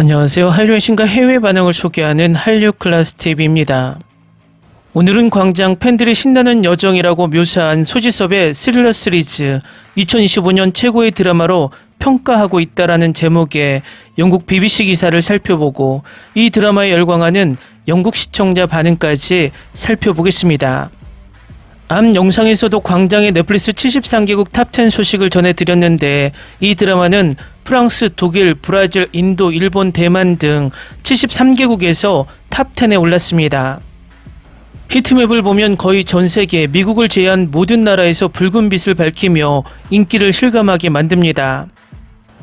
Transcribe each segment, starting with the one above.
안녕하세요. 한류의 신과 해외 반응을 소개하는 한류클라스TV입니다. 오늘은 광장 팬들이 신나는 여정이라고 묘사한 소지섭의 스릴러 시리즈 2025년 최고의 드라마로 평가하고 있다라는 제목의 영국 BBC 기사를 살펴보고 이 드라마에 열광하는 영국 시청자 반응까지 살펴보겠습니다. 앞 영상에서도 광장의 넷플릭스 73개국 탑10 소식을 전해드렸는데 이 드라마는 프랑스, 독일, 브라질, 인도, 일본, 대만 등 73개국에서 탑10에 올랐습니다. 히트맵을 보면 거의 전 세계, 미국을 제외한 모든 나라에서 붉은 빛을 밝히며 인기를 실감하게 만듭니다.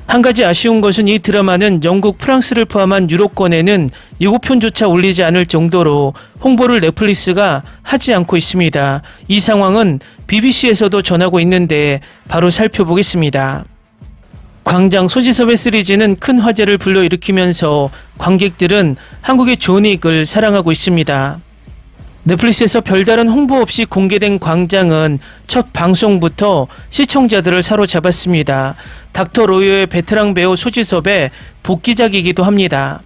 한 가지 아쉬운 것은 이 드라마는 영국, 프랑스를 포함한 유럽권에는 예고편조차 올리지 않을 정도로 홍보를 넷플릭스가 하지 않고 있습니다. 이 상황은 BBC에서도 전하고 있는데 바로 살펴보겠습니다. 광장 소지섭의 시리즈는 큰 화제를 불러일으키면서 관객들은 한국의 존윅을 사랑하고 있습니다. 넷플릭스에서 별다른 홍보 없이 공개된 광장은 첫 방송부터 시청자들을 사로잡았습니다. 닥터 로이어의 베테랑 배우 소지섭의 복귀작이기도 합니다.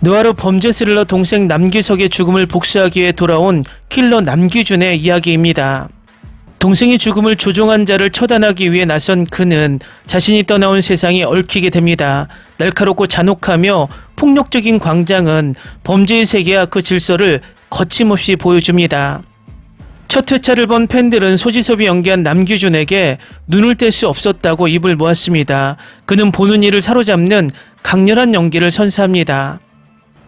느와르 범죄 스릴러 동생 남기석의 죽음을 복수하기 위해 돌아온 킬러 남기준의 이야기입니다. 동생의 죽음을 조종한 자를 처단하기 위해 나선 그는 자신이 떠나온 세상에 얽히게 됩니다. 날카롭고 잔혹하며 폭력적인 광장은 범죄의 세계와 그 질서를 거침없이 보여줍니다. 첫 회차를 본 팬들은 소지섭이 연기한 남기준에게 눈을 뗄 수 없었다고 입을 모았습니다. 그는 보는 이를 사로잡는 강렬한 연기를 선사합니다.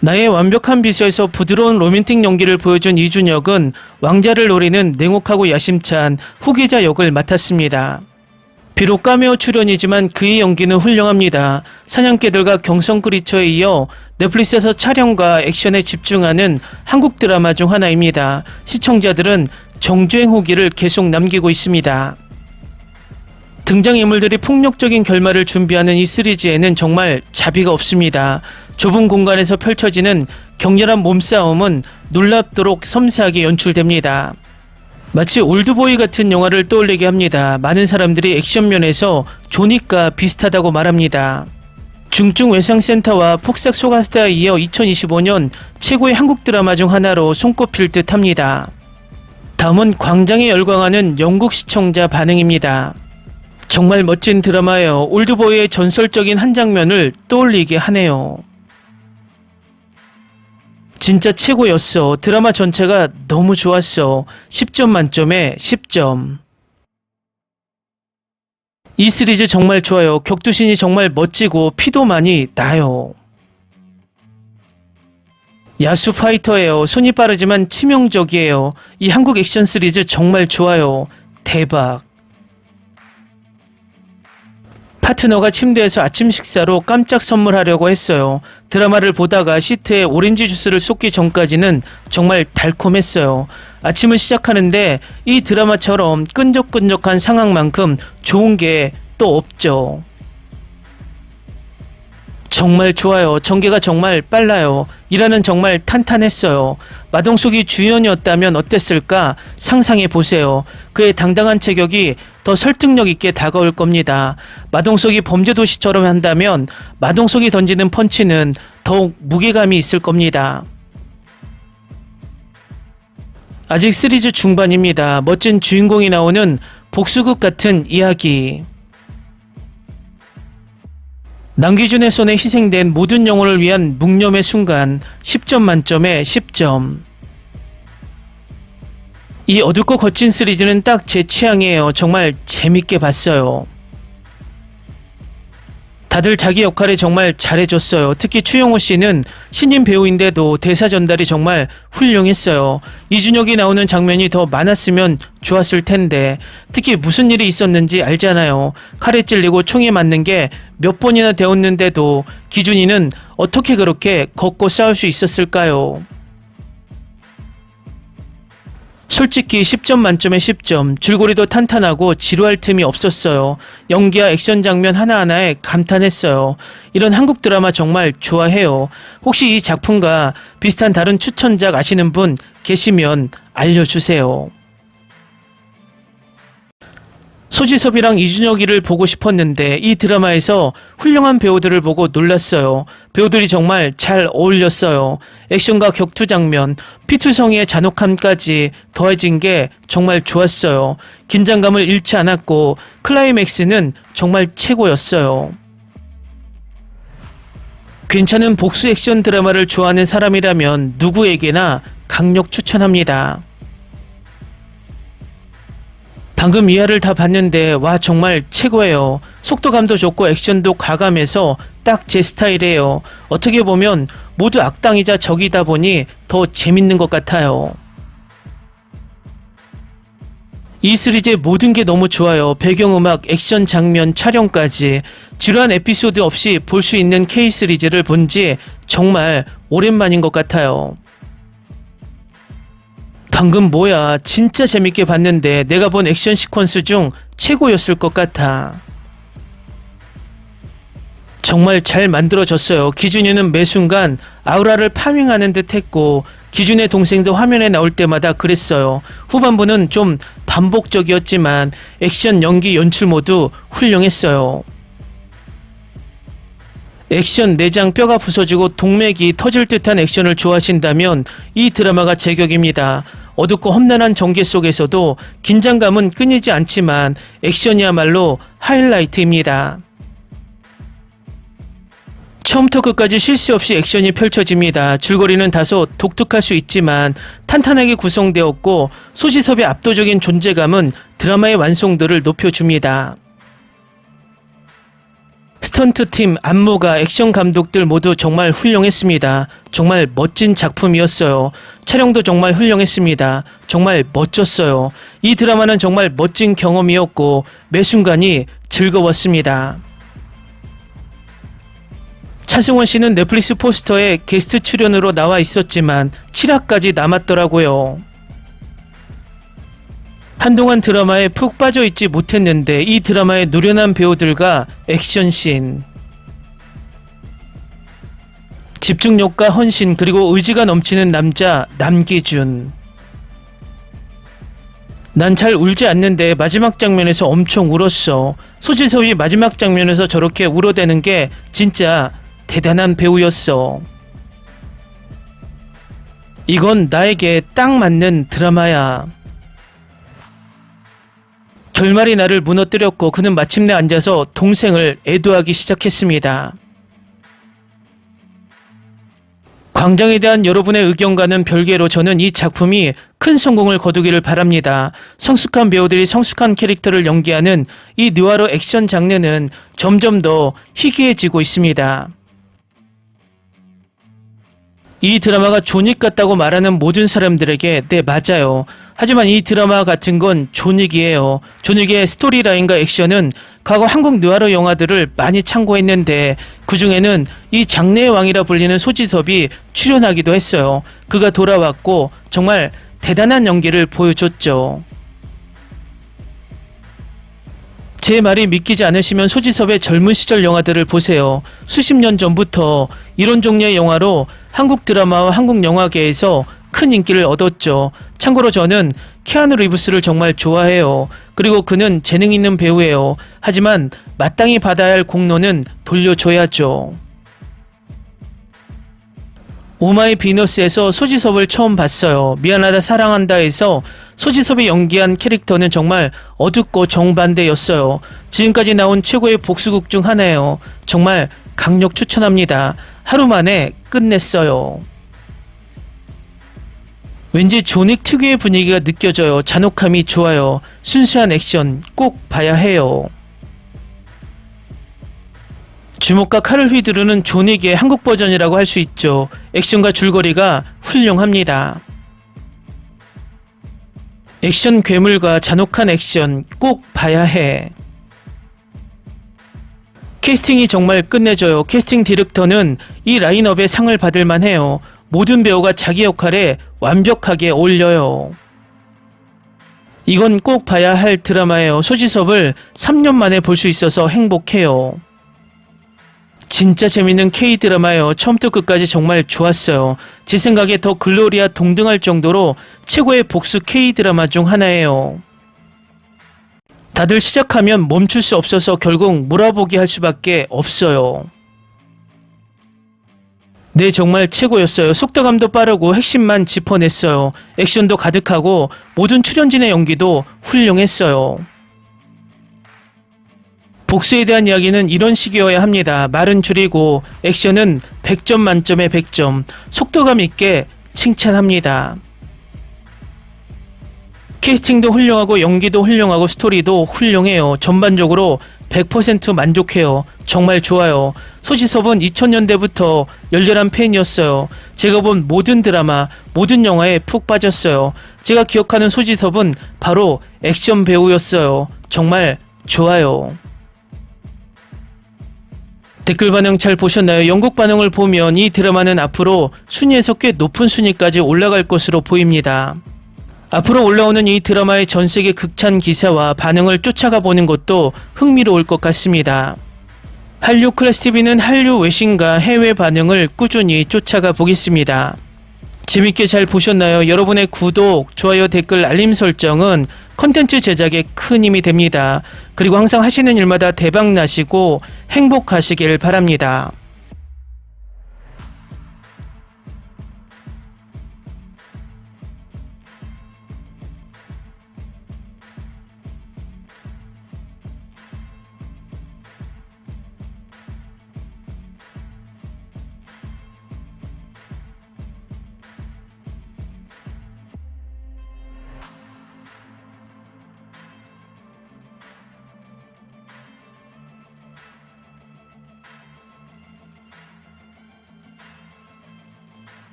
나의 완벽한 비서에서 부드러운 로맨틱 연기를 보여준 이준혁은 왕자를 노리는 냉혹하고 야심찬 후계자 역을 맡았습니다. 비록 카메오 출연이지만 그의 연기는 훌륭합니다. 사냥개들과 경성크리처에 이어 넷플릭스에서 촬영과 액션에 집중하는 한국 드라마 중 하나입니다. 시청자들은 정주행 후기를 계속 남기고 있습니다. 등장인물들이 폭력적인 결말을 준비하는 이 시리즈에는 정말 자비가 없습니다. 좁은 공간에서 펼쳐지는 격렬한 몸싸움은 놀랍도록 섬세하게 연출됩니다. 마치 올드보이 같은 영화를 떠올리게 합니다. 많은 사람들이 액션면에서 존윅과 비슷하다고 말합니다. 중증 외상센터와 폭삭 소가스타에 이어 2025년 최고의 한국 드라마 중 하나로 손꼽힐 듯 합니다. 다음은 광장에 열광하는 영국 시청자 반응입니다. 정말 멋진 드라마예요. 올드보이의 전설적인 한 장면을 떠올리게 하네요. 진짜 최고였어. 드라마 전체가 너무 좋았어. 10점 만점에 10점. 이 시리즈 정말 좋아요. 격투신이 정말 멋지고 피도 많이 나요. 야수 파이터예요. 손이 빠르지만 치명적이에요. 이 한국 액션 시리즈 정말 좋아요. 대박. 파트너가 침대에서 아침 식사로 깜짝 선물하려고 했어요. 드라마를 보다가 시트에 오렌지 주스를 쏟기 전까지는 정말 달콤했어요. 아침을 시작하는데 이 드라마처럼 끈적끈적한 상황만큼 좋은 게 또 없죠. 정말 좋아요. 전개가 정말 빨라요. 일화는 정말 탄탄했어요. 마동석이 주연이었다면 어땠을까 상상해보세요. 그의 당당한 체격이 더 설득력 있게 다가올 겁니다. 마동석이 범죄도시처럼 한다면 마동석이 던지는 펀치는 더욱 무게감이 있을 겁니다. 아직 시리즈 중반입니다. 멋진 주인공이 나오는 복수극 같은 이야기. 남기준의 손에 희생된 모든 영혼을 위한 묵념의 순간 10점 만점에 10점. 이 어둡고 거친 시리즈는 딱 제 취향이에요. 정말 재밌게 봤어요. 다들 자기 역할에 정말 잘해줬어요. 특히 추영호 씨는 신인 배우인데도 대사 전달이 정말 훌륭했어요. 이준혁이 나오는 장면이 더 많았으면 좋았을 텐데 특히 무슨 일이 있었는지 알잖아요. 칼에 찔리고 총에 맞는 게 몇 번이나 되었는데도 기준이는 어떻게 그렇게 걷고 싸울 수 있었을까요? 솔직히 10점 만점에 10점, 줄거리도 탄탄하고 지루할 틈이 없었어요. 연기와 액션 장면 하나하나에 감탄했어요. 이런 한국 드라마 정말 좋아해요. 혹시 이 작품과 비슷한 다른 추천작 아시는 분 계시면 알려주세요. 소지섭이랑 이준혁이를 보고 싶었는데 이 드라마에서 훌륭한 배우들을 보고 놀랐어요. 배우들이 정말 잘 어울렸어요. 액션과 격투 장면, 피투성이의 잔혹함까지 더해진 게 정말 좋았어요. 긴장감을 잃지 않았고 클라이맥스는 정말 최고였어요. 괜찮은 복수 액션 드라마를 좋아하는 사람이라면 누구에게나 강력 추천합니다. 방금 이하를 다 봤는데 와 정말 최고예요. 속도감도 좋고 액션도 과감해서 딱 제 스타일이에요. 어떻게 보면 모두 악당이자 적이다 보니 더 재밌는 것 같아요. 이 시리즈의 모든 게 너무 좋아요. 배경음악, 액션 장면, 촬영까지 지루한 에피소드 없이 볼 수 있는 K 시리즈를 본 지 정말 오랜만인 것 같아요. 방금 뭐야, 진짜 재밌게 봤는데 내가 본 액션 시퀀스 중 최고였을 것 같아. 정말 잘 만들어졌어요. 기준이는 매 순간 아우라를 파밍하는 듯 했고 기준의 동생도 화면에 나올 때마다 그랬어요. 후반부는 좀 반복적이었지만 액션, 연기, 연출 모두 훌륭했어요. 액션, 내장, 뼈가 부서지고 동맥이 터질 듯한 액션을 좋아하신다면 이 드라마가 제격입니다. 어둡고 험난한 전개 속에서도 긴장감은 끊이지 않지만 액션이야말로 하이라이트입니다. 처음부터 끝까지 쉴 새 없이 액션이 펼쳐집니다. 줄거리는 다소 독특할 수 있지만 탄탄하게 구성되었고 소지섭의 압도적인 존재감은 드라마의 완성도를 높여줍니다. 스턴트팀, 안무가, 액션 감독들 모두 정말 훌륭했습니다. 정말 멋진 작품이었어요. 촬영도 정말 훌륭했습니다. 정말 멋졌어요. 이 드라마는 정말 멋진 경험이었고 매 순간이 즐거웠습니다. 차승원 씨는 넷플릭스 포스터에 게스트 출연으로 나와 있었지만 7화까지 남았더라고요. 한동안 드라마에 푹 빠져있지 못했는데 이 드라마의 노련한 배우들과 액션씬, 집중력과 헌신 그리고 의지가 넘치는 남자 남기준. 난 잘 울지 않는데 마지막 장면에서 엄청 울었어. 소지섭이 마지막 장면에서 저렇게 울어대는 게 진짜 대단한 배우였어. 이건 나에게 딱 맞는 드라마야. 결말이 나를 무너뜨렸고 그는 마침내 앉아서 동생을 애도하기 시작했습니다. 광장에 대한 여러분의 의견과는 별개로 저는 이 작품이 큰 성공을 거두기를 바랍니다. 성숙한 배우들이 성숙한 캐릭터를 연기하는 이 느와르 액션 장르는 점점 더 희귀해지고 있습니다. 이 드라마가 존윅 같다고 말하는 모든 사람들에게 네, 맞아요. 하지만 이 드라마 같은 건 존윅이에요. 존윅의 스토리라인과 액션은 과거 한국 느와르 영화들을 많이 참고했는데 그 중에는 이 장르의 왕이라 불리는 소지섭이 출연하기도 했어요. 그가 돌아왔고 정말 대단한 연기를 보여줬죠. 제 말이 믿기지 않으시면 소지섭의 젊은 시절 영화들을 보세요. 수십 년 전부터 이런 종류의 영화로 한국 드라마와 한국 영화계에서 큰 인기를 얻었죠. 참고로 저는 키아누 리브스를 정말 좋아해요. 그리고 그는 재능 있는 배우예요. 하지만 마땅히 받아야 할 공로는 돌려줘야죠. 오마이 비너스에서 소지섭을 처음 봤어요. 미안하다 사랑한다에서 소지섭이 연기한 캐릭터는 정말 어둡고 정반대였어요. 지금까지 나온 최고의 복수극 중 하나예요. 정말 강력 추천합니다. 하루 만에 끝냈어요. 왠지 존윅 특유의 분위기가 느껴져요. 잔혹함이 좋아요. 순수한 액션 꼭 봐야 해요. 주먹과 칼을 휘두르는 존윅의 한국 버전이라고 할 수 있죠. 액션과 줄거리가 훌륭합니다. 액션 괴물과 잔혹한 액션 꼭 봐야 해. 캐스팅이 정말 끝내줘요. 캐스팅 디렉터는 이 라인업에 상을 받을 만해요. 모든 배우가 자기 역할에 완벽하게 어울려요. 이건 꼭 봐야 할 드라마예요. 소지섭을 3년 만에 볼 수 있어서 행복해요. 진짜 재밌는 K-드라마예요. 처음부터 끝까지 정말 좋았어요. 제 생각에 더 글로리아 동등할 정도로 최고의 복수 K-드라마 중 하나예요. 다들 시작하면 멈출 수 없어서 결국 몰아보기 할 수밖에 없어요. 네, 정말 최고였어요. 속도감도 빠르고 핵심만 짚어냈어요. 액션도 가득하고 모든 출연진의 연기도 훌륭했어요. 복수에 대한 이야기는 이런 식이어야 합니다. 말은 줄이고 액션은 100점 만점에 100점, 속도감 있게 칭찬합니다. 캐스팅도 훌륭하고 연기도 훌륭하고 스토리도 훌륭해요. 전반적으로 100% 만족해요. 정말 좋아요. 소지섭은 2000년대부터 열렬한 팬이었어요. 제가 본 모든 드라마, 모든 영화에 푹 빠졌어요. 제가 기억하는 소지섭은 바로 액션 배우였어요. 정말 좋아요. 댓글 반응 잘 보셨나요? 영국 반응을 보면 이 드라마는 앞으로 순위에서 꽤 높은 순위까지 올라갈 것으로 보입니다. 앞으로 올라오는 이 드라마의 전세계 극찬 기사와 반응을 쫓아가 보는 것도 흥미로울 것 같습니다. 한류 클래스TV는 한류 외신과 해외 반응을 꾸준히 쫓아가 보겠습니다. 재밌게 잘 보셨나요? 여러분의 구독, 좋아요, 댓글, 알림 설정은 컨텐츠 제작에 큰 힘이 됩니다. 그리고 항상 하시는 일마다 대박 나시고 행복하시길 바랍니다.